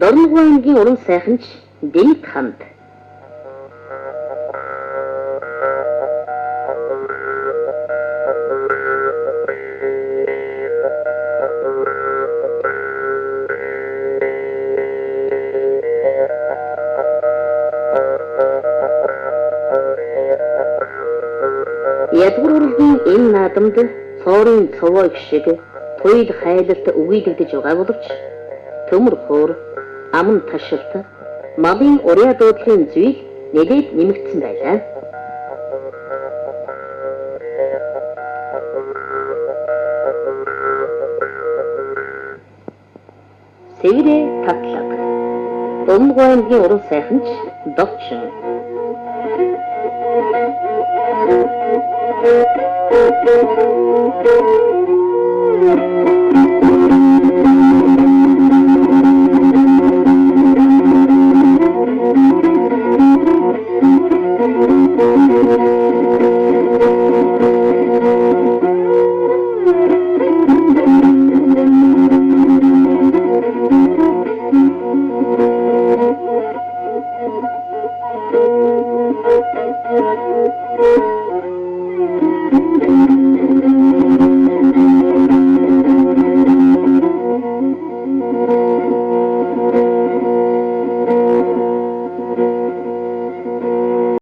Дорногов аймгийн уран сайханч Дэмит хамт ядгар урлагийн энэ наадамд цоорын цовой шиг туйл хайлалт үгийлэгдэж байгаа боловч төмөр хуур, аман ташилт, малын урья дуудлагын зүйл нэлээд нэмэгдсэн байлаа. Сэврээ татлаг. Дорногов аймгийн уран сайханч Довчин. Thank you.